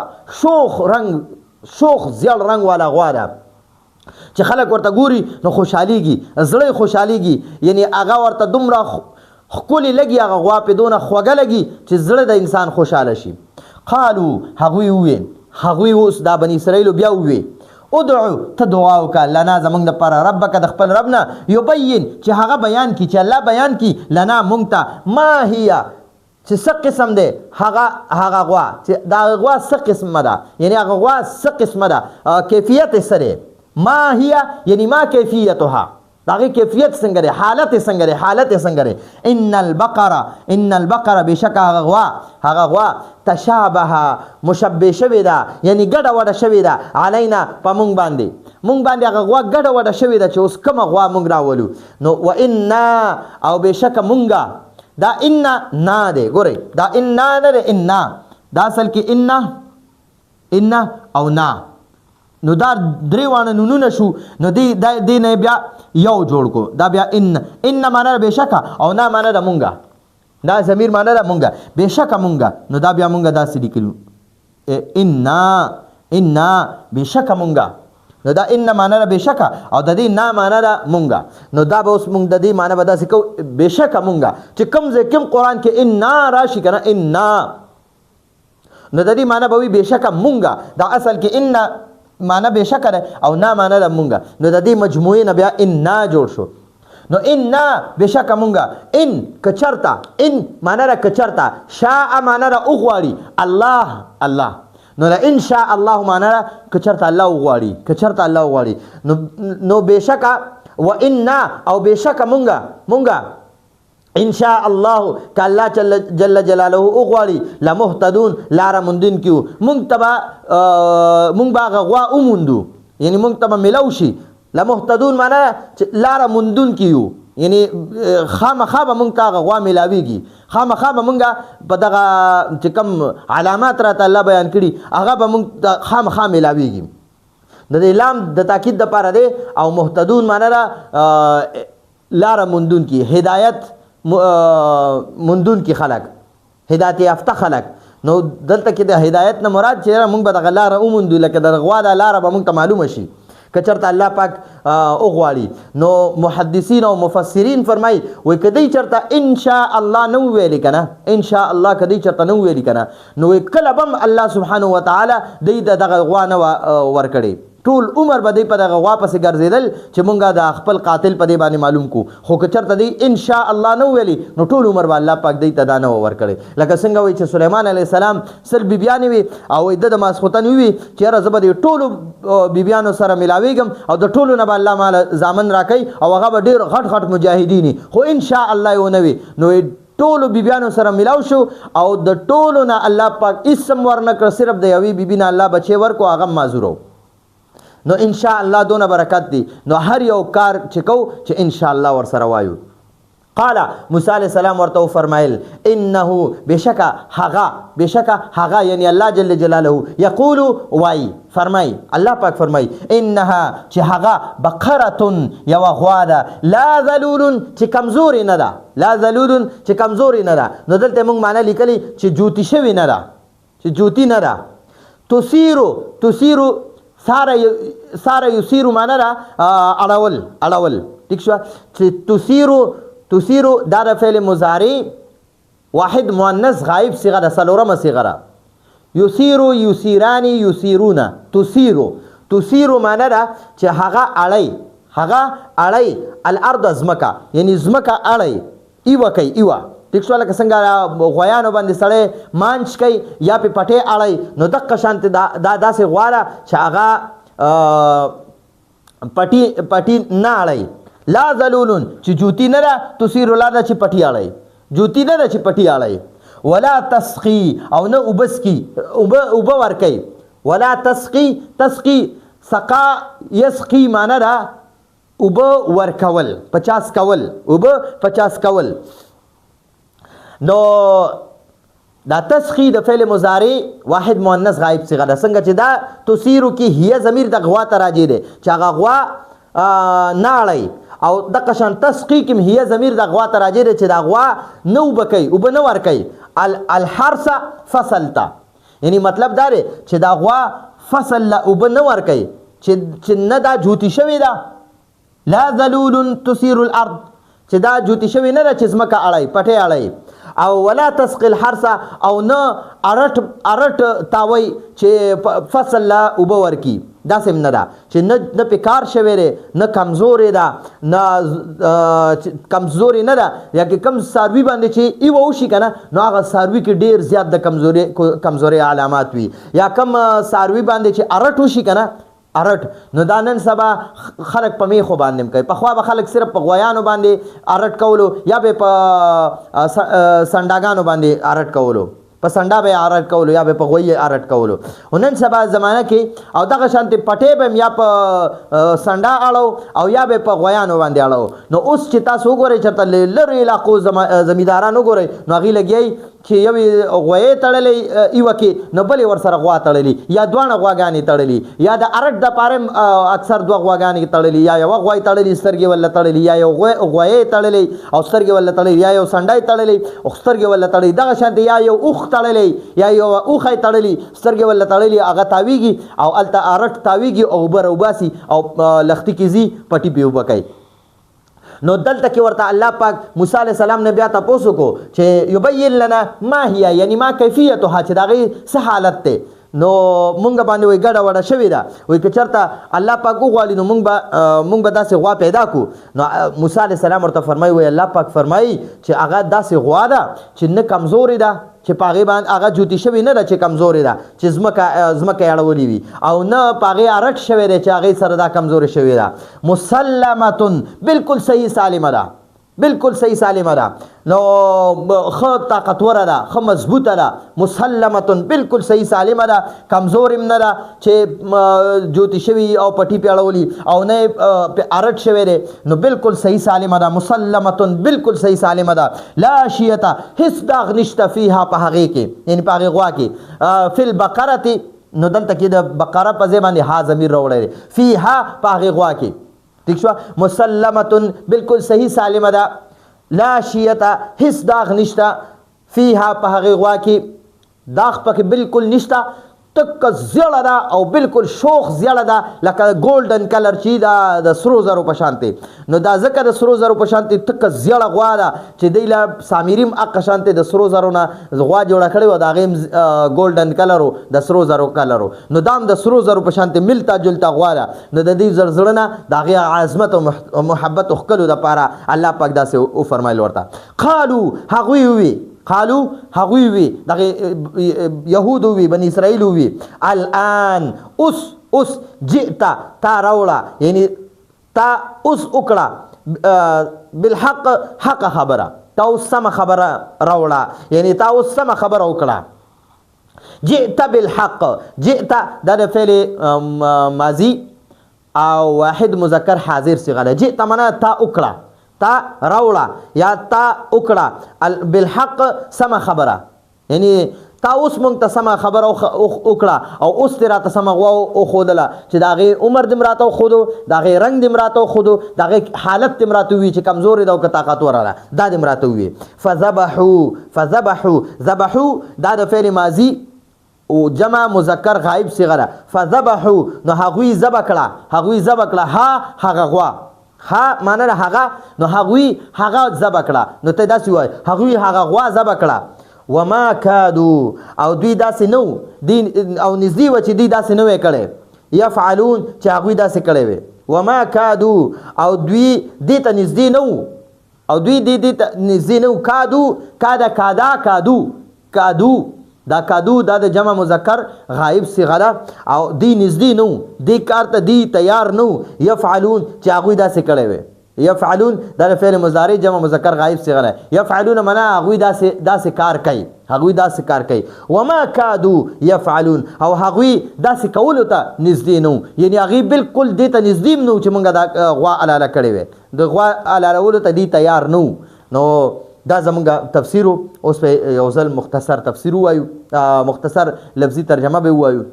شوخ زیړ رنگ والا غوا ده چې خلک ورته ګوري نو خوشحاليږي زړه خوشحاليږي یعنی هغه ورته دومره ښکلې لګي هغه غوا په دونه خوږه لګي چې زړه د انسان خوشحاله شي. قالو هغوی اوس دا بني اسرائیلو بیا ووی ادعو ته دعا وکړه لنا زمونږ دپاره ربک د خپل رب نه یبین چې هغه بیان کی چې الله بیان کی لنا مونږ ته ما هي چې څه قسم دی هغه غوا چې دا غوا څه قسمه ده یعنی هغه غوا څه قسمه ده کیفیت یې څه دی. ما هي یعنی ما کیفیتها داغه کیفیت څنګه دی، حالت څنګه دی، حالت څنګه دی. ان البقره بشک هغه غوا تشابه مشبه شوی دا، یعنی ګډه وډه شوی دا علینا په مونږ باندې هغه غوا ګډه وډه شوی دا چې اوس کومه غوا مونږ راولو. نو و انا او بشک مونږه دا ان نا دی، ګورئ دا ان نه دی، ان دا اصل کې ان او نا، نو دا درې وانه نونونه شو، نو دی نه بیا یو جوړ کو، دا بیا ان معنا بشک او نا معنا د مونږه، دا ضمیر معنا د مونږه، بشک مونږه، نو دا بیا مونږه داسې لیکلو ان بشک مونږه، نو دا ان معنا د بشک او د دې نا معنا د مونږه. نو دا به اوس مونږ د دې معنا به داسې کو بشک مونږه، چې کوم ځای کوم قرآن کې ان راشي کنه ان، نو د دې معنا به وي بشک مونږه، دا اصل کې ان معنا بشک ده او نا معنا د مونږه، نو د دې مجموعې نه بیا ان جوړ شو. نو ان بشک مونږه، ان کچرتا، ان معنا د کچرتا، شاء معنا د اوغواړي الله، نو د ان شاء الله معنا د کچرتا الله اوغواړي، کچرتا الله اوغواړي. نو بشک و ان او بشک مونږه ان شاء الله ک الله جل جلاله اوغواړي لمهتدون لار مندون کیو، مونږ تبا مونږ باغ غوا اوموندو، یعنی مونږ تبا ملوشي، لمهتدون معنا لار مندون کیو، یعنی خامخا به مونږ ته غوا ملاویږي، خامخا به مونږ په دغه چې کوم علامات راته الله بیان کړي هغه به مونږ خامخا ملاویږي. د دې لام د تاکید دپاره دی، او مهتدون معنا لار مندون کی، هدایت مندون کی خلق، هدایت یافته خلق. نو دلته کې د هدایت نه مراد چې موږ به دغه لاره وموندو، لکه د غوا دا لاره به موږ ته معلومه شي که چېرته الله پاک وغواړي. نو محدثین او مفسرین فرمایي وایي که دی چېرته ان شاء الله نه وویلي که نه، ان شاء الله که دی چېرته نه وویلي که نه، نو وایي کله به هم الله سبحانه وتعالی دی د دغه غوا نه ورکړي، ټول عمر به دی په دغه غوا پسې ګرځېدل چې مونږه د خپل قاتل په دې باندې معلوم کو. خو که چېرته دی ان شاء الله نه ویلي نو ټول عمر به الله پاک دی ته دا نه ورکړی. لکه څنګه وایي چې سلیمان علیه السلام سل بیبیانې وي او وایي د ماسخوتن وي چې یاره زه به د ټولو بیبیانو سره ملاویږم او د ټولو نه به الله ماله زامن راکوي او هغه به ډېر غټ مجاهدین، خو ان شاء الله یې ونه وي. نو ټولو بیبیانو سره ملاو شو او د ټولو نه الله پاک اسم ورنه کړ، صرف د یوې بیبي نه الله بچی ورکو، هغه معذورو. نو ان شاء الله دونه برکت دی. نو هر یو کار چې کو چې ان شاء الله ور سره وایو. قال موسی علیہ السلام ورته فرمایل انه بشکا هغه یعنی الله جل جلاله یقول وای فرمای، الله پاک فرمای انها چې هغه بقره یو غوا ده، لا ذلول چې کمزوري نه ده، لا ذلول چې کمزوري نه ده. نو دلته موږ معنی لیکلی چې جوتی شوی نه ده، چې جوتی نه ده. تسیرو ساره یسیرو معنا ده اړول، ٹھیک شو. چې تسیرو دا د فعل مضارع واحد مؤنث غائب صيغه ده، څلورمه صيغه ده. یسیرو یسیرانی یسیرون، تسیرو معنا ده چې هغه اړی الارض زمکه، یعنی زمکه اړی ایوه کوي ایوه، ٹھیک شو. لکه څنګه غویانو باندې سړی مانچ کوي یا پې پټې اړی، نو دقه شانتې دا داسې غوا ده چې هغه پټي نه اړی. لا ذلولون چې جوتی نه ده، تسیرو لا ده چې پټي اړی، جوتی نه ده چې پټي اړی. ولا تسقي او نه اوبسکي، اوبه ورکوي. ولا تسقي سقا یسقي معنا ده اوبه ورکول، 50 کول، اوبه 50 کول. نو دا تسخی د فعل مضارع واحد مؤنث غائب صيغه ده. څنګه چې دا تسیرو کې هي ضمیر د غوا ته راځي دی چې هغه غوا نه اړی، او د قشان تسقی کې هي ضمیر د غوا ته راځي دی چې دا غوا نه اوبه کوي، اوبه نه ورکوي. الحرث فصلتا، یعنی مطلب دا دی چې دا غوا فصل له اوبه نه ورکوي، چې نه دا جوتی شوې ده. لا ذلول تسیر الارض، چې دا جوتی شوې نه ده چې ځمکه اړی، پټې اړی. او ولا تسقي الحرث او نه ارټ تاوي چې فصل لا اوبه ورکی، دا سم نه ده چې نه پکار شوی دی، نه کمزورې ده، نه کمزورې نه ده. یا که کم څاروي باندې چې ایوه وشي که نه، نو هغه څاروي کې ډېر زیات د کمزورۍ علامات وي. یا کم څاروي باندې چې ارټ وشي که نه، ارټ نو دا نن سبا خلک په میخو باندې کوي. پخوا به خلک صرف په غویانو باندې ارټ کولو یا به په سنډاګانو باندې ارټ کولو، په سنډا به ارټ کولو یا به په غوی ارټ کولو. نن سبا زمانہ کې او دغه شانتي پټې به یا په سنډا اړو او یا به په غویانو باندې اړو. نو اوس چې تاسو وګورئ چېرته لرې علاقو زمینداران وګورئ نو هغوی لګیایي چې یوې غویې تړلې یوه کې نو بلې ورسره غوا تړلي یا دواړه غواګانې تړلي یا د ارټ دپاره اکثر دوه غواګانې تړلي یا یوه غوی تړلي سترګې ورله تړلي یا یو غویې تړلي او سترګې ورله تړلي یا یو سنډی تړلی او سترګې ورله تړلي. دغه شانتې یا یو اوښ تړلی یا یو اوښی تړلی سترګې ورله تړلي هغه تاویږي او هلته ارټ تاویږي او اوبه راوباسي او لښتي کې ځي پټي پې اوبه کوي. نو دلته کې ورته الله پاک موسی علیه السلام نه بیا تپوس وکړو چې یبین لنا ما هي، یعنی ما کیفیتها چې د هغې څه حالت دی. نو مونږ باندې وایي ګډه وډه شوې ده، وایي که چېرته الله پاک وغواړي نو مونږ به داسې غوا پیدا کړو. نو موسی علیه السلام ورته فرمایي وایي الله پاک فرمایي چې هغه داسې غوا ده چې نه کمزورې ده چې په هغې باندې هغه جوتي شوې نه ده چې کمزورې ده چې ځمکه یې اړولې وي او نه په هغې ارټ شوی دی چې هغې سره دا کمزورې شوې ده. مسلمتن بالکل صحیح سالمه ده، بالکل صحیح سالمه ده. نو ښه طاقتوره ده، ښه مضبوطه ده. مسلمتن بالکل صحیح سالمه ده، کمزور هم نه ده چې جوتي شوي او پټي پې اړولي او نه یې ارټ شوی دی. نو بالکل صحیح سالمه ده. مسلمتن بالکل صحیح سالمه ده. لا شیته هیڅ داغ نشته فیها په هغې کې، یعنی په هغې غوا کې. فی البقرة نو دلته کې د بقره په ځای باندې ها ضمیر راوړی دی. فیها په هغې غوا کې ٹھیک شو. مسلمتن بالکل صحیح سالمه ده. لا شیته هیڅ داغ نشته فیها په هغې غوا کې، داغ پکې بالکل نشته. تک زیړه ده او بالکل شوخ زیړه ده لکه ګولډن کلر چې دا د سرو زرو په شانتې. نو دا ځکه د سرو زرو په شانتې تک زیړه غوا ده چې دی له سامریم اقه شانتې د سرو زرو نه غوا جوړه کړې وه، د هغې هم ګولډن کلر د سرو زرو کلر. نو دا هم د سرو زرو په شانتې ملتا جلتا غوا ده. نو د دې زړه نه د هغې عظمت او محبت ښکلو دپاره الله پاک داسې وفرمایل ورته. قالو هغوی ووي، قالو هغوی وی دغه یهود وی بنی اسرائیل وی الان اوس جئتا تا راوړه، یعنی تا اوس وکړه بالحق حق خبره، تا اوس سمه خبره راوړه، یعنی تا اوس سمه خبره وکړه. جئتا بالحق، جئتا دا د فعل ماضی او واحد مذکر حاضر صیغه ده. جئتا معنا تا وکړه، تا راوړه یا تا وکړه بالحق سمه خبره، یعنی تا اوس مونږ ته سمه خبره وکړه او اوس دې راته سمه غوا وښودله چې د هغې عمر دې م راته وښودو، د هغې رنګ دې م راته وښودو، د هغې حالت دې م راته ووي چې کمزورې ده او که طاقتوره ده، دا دې م راته ووي. فذبحو ذبحو دا د فعل ماضي او جمع مذکر غایب صیغه ده. فذبحو نو هغوی ذبح کړه، هغوی ذبح کړه هغه غوا، ها معنی ده هغه، نو هغوی هغه ذبح کړه. نو ته داسې وایي هغوی هغه غوا ذبح کړه. وما کادو او دوی داسې نه وو او نږدې وه چې دوی داسې نه وی کړی، یفعلون چې هغوی داسې کړی وی. وما کادو او دوی دې ته نږدې نه وو او دوی دې ته نږدې نه وو. کادو کادو دا کادو دا د جمع مذکر غایب صیغه ده او دی نږدې نه وو، دې کار ته دی تیار نه وو. یفعلون چې هغوی داسې کړی وی. یفعلون دا د فعل مضارع جمع مذکر غایب صیغه ده. یفعلون معنا هغوی داسې کار کوي، هغوی داسې کار کوي. وما کادو یفعلون او هغوی داسې کولو ته نږدې نه وو، یعنی هغوی بالکل دې ته نږدې هم نه وو چې مونږ دا غوا حلاله کړې وی، د غوا حلالولو ته دی تیار نه وو. نو دا زمونږ تفسیر و. اوس په یو ځل مختصر تفسیر ووایو، مختصر لفظي ترجمه به ووایو.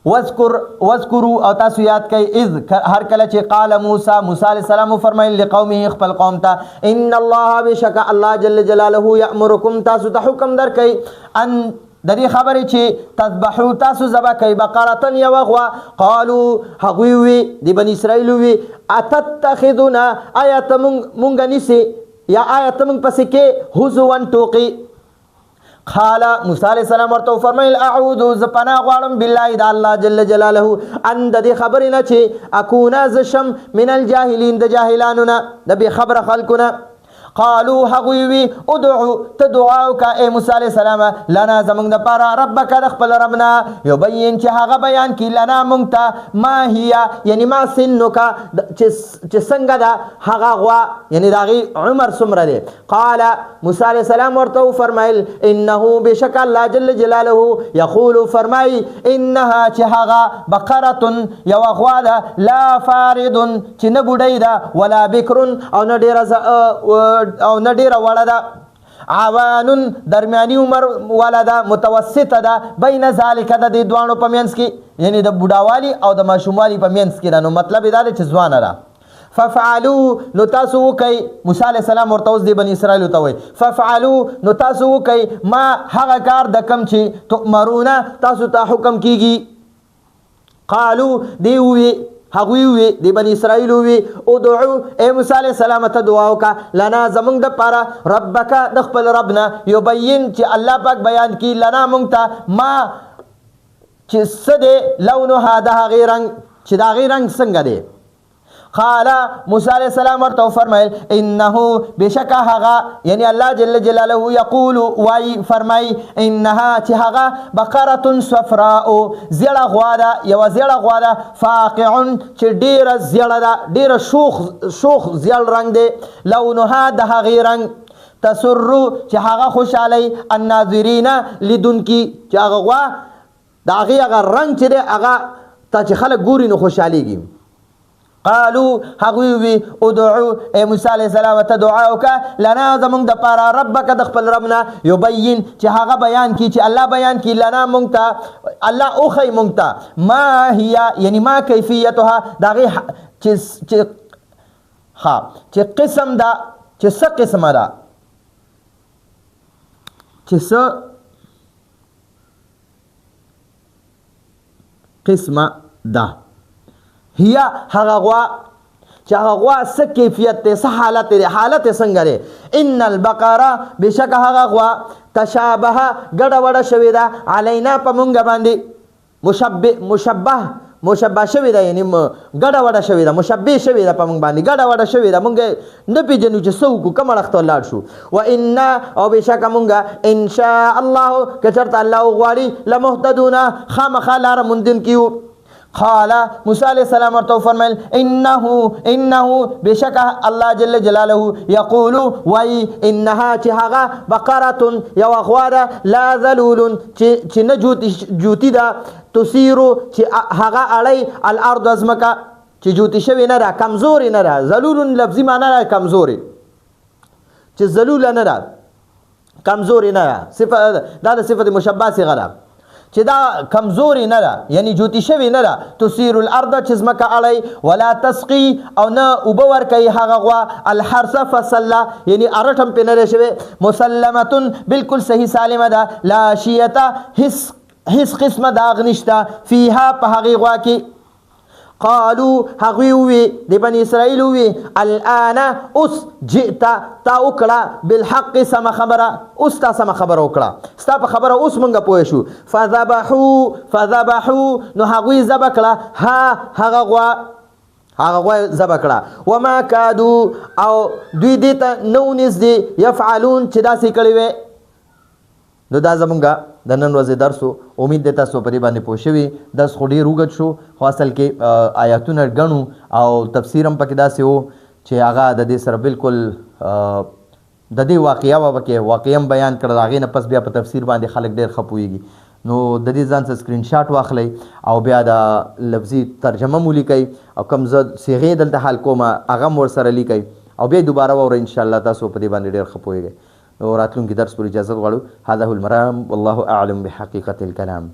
وذکروا او تاسو یاد کړئ اذ هر کله چې قال موسی علیه السلام فرمایل لقومه خپل قوم ته ان الله بشک الله جل جلاله یأمرکم تاسو ته حکم درکړي ان د دې خبرې چې تذبحو تاسو ذبح کوئ بقرة یوه غوا. قالو هغوی وي د بني اسرائیل وي اتتخذنا آیا ته مونږ نیسې یا آیا ته مونږ پسې کې هزوا ټوقې. قال موسی علیہ السلام ورته فرمایل اعوذ ز پناه غواړم بالله د الله جل جلاله ان د دې خبرې نه چې اكون ز شم من الجاهلین د جاهلانو نه د بې خبره خلکو نه. قالو هغوی وی ادعو ته دعا وکړه ای موسی علیه السلام لنا زمونږ دپاره ربک د خپل ربنا یبین چې هغه بیان کړي لنا موږ ته ما هي یعنی ما سنک چې څنګه ده هغه غوا یعنی د هغې عمر څومره دی قال موسی علیه السلام ورته وفرمیل انه بشک الله جل جلاله یقول فرمایي انها چې هغه بقره یوه غوا ده لا فارض چې نه بوډۍ ده ولا بکر او نه ډېره وړه ده عوان درمیاني عمر والا ده متوسطه ده بین ذلک د دې دواړو په منځ کې یعنی د بوډاوالي او د ماشوموالي په منځ کې ده نو مطلب یې دا دی چې ځوانه ده ففعلوا نو تاسو وکئ موسی علیه السلام ورته اوس د بني اسرائیلو ته وایي ففعلوا نو تاسو وکئ ما هغه کار د کم چې تؤمرونه تاسو ته حکم کیږي قالو دی وی هغوی وی د بني اسرائیل وی ادعو ای موسی علیه السلام ته دعا وکړه لنا زمونږ دپاره ربک د خپل ربنا یبین چې الله پاک بیان کړي لنا موږ ته ما چې څه دی لونها د هغې رنګ چې د هغې رنګ څنګه دی قال موسی علیه السلام ورته وفرمیل انه بشکه هغه یعنی الله جل جلاله یقول وای فرمای انها چې هغه بقره صفراء زیړه غوا ده یوه زیړه غوا ده فاقع چې ډیره زیړه ده ډیره شوخ زیړ رنګ دی لونها د هغې رنګ تسر چې هغه خوشحالی الناظرین لیدونکي چې هغه غوا د هغې هغه رنګ چې دی هغه ته چې خلک ګوري نو خوشحالیږي قالو هغوی وی ادعو ای موسی علیه السلام ته دعا وکړه لنا زمونږ دپاره ربک د خپل ربنا یبین چې هغه بیان کړي چې الله بیان کړي لنا موږ ته الله وښیي موږ ته ما هي یعنی ما کیفیتها د هغې چې قسم ده چې څه قسمه ده چې څه قسمه ده هي هغه غوا چې هغه غوا څه کیفیت دی څه حالت دی حالت یې څنګه دی ان البقره بېشکه هغه غوا تشابه ګډه وډه شوې ده علینا په مونږ باندې مشبه شوې ده یعنی ګډه وډه شوې ده مشبه شوې ده په مونږ باندې ګډه وډه شوې ده مونږ نه پېژنو چې څه وکړو کوم اړخ ته ولاړ شو و انا او بېشکه مونږ ان شاء الله که چېرته الله وغواړي لمهتدونه خامخا لاره موندونکي یو قال موسی علیہ السلام ورته وفرمیل انه بشک الله جل جلاله یقول وای انها چې هغه بقره یوه غوا ده لا ذلول چې نه جوتی ده تثیرو چې هغه اړی الارض ازمکه چې جوتی شوې نه ده کمزورې نه ده ذلول لفظي معنا ده کمزورې چې ذلوله نه ده کمزورې نه ده دا د صفت مشبه صیغه ده چې دا کمزوري نه ده یعنی جوتی شوی نه ده تثیر الارض چې ځمکه اړی ولا تسقي او نه اوبه ورکوي هغه غوا الحرث فصل یعنی ارټ هم پې نه دی شوی مسلمتون بالکل صحیح سالمه ده لا شیته هیڅ قسمه داغ نشته فیها په هغې غوا کې قالو هغوی وی د بني اسرائیل وی الان اوس جئت تا وکړه بالحق سمه خبره اوس تا سمه خبره وکړه ستا په خبره اوس مونږ پوه شو فذبحو نو هغوی ذبح کړه هغه غوا ذبح کړه وما کادو او دوی دې ته نه ونږدې یفعلون چې داسې کړی وی نو دا زمونږ د نن ورځې درس و امید دی تاسو په دې باندې پوه شوي درس خو ډېر اوږد شو خو اصل کې آیاتونه ګڼو او تفسیر هم پکې داسې و چې هغه د دې سره بالکل د دې واقعه به پکې واقعه هم بیان کړل هغې نه پس بیا په تفسیر باندې خلک ډېر ښه پوهېږي نو د دې ځان څه سکرین شاټ واخلئ او بیا د لفظي ترجمه مو لیکئ او کوم زه صیغې دلته حل کوم هغه هم ورسره لیکئ او بیا دوباره واورئ انشاءالله تاسو په دې باندې ډېر ښه پوهېږئ. وراتلونکي درس پر اجازه غواړو. هذا هو المرام والله اعلم بحقيقة الكلام.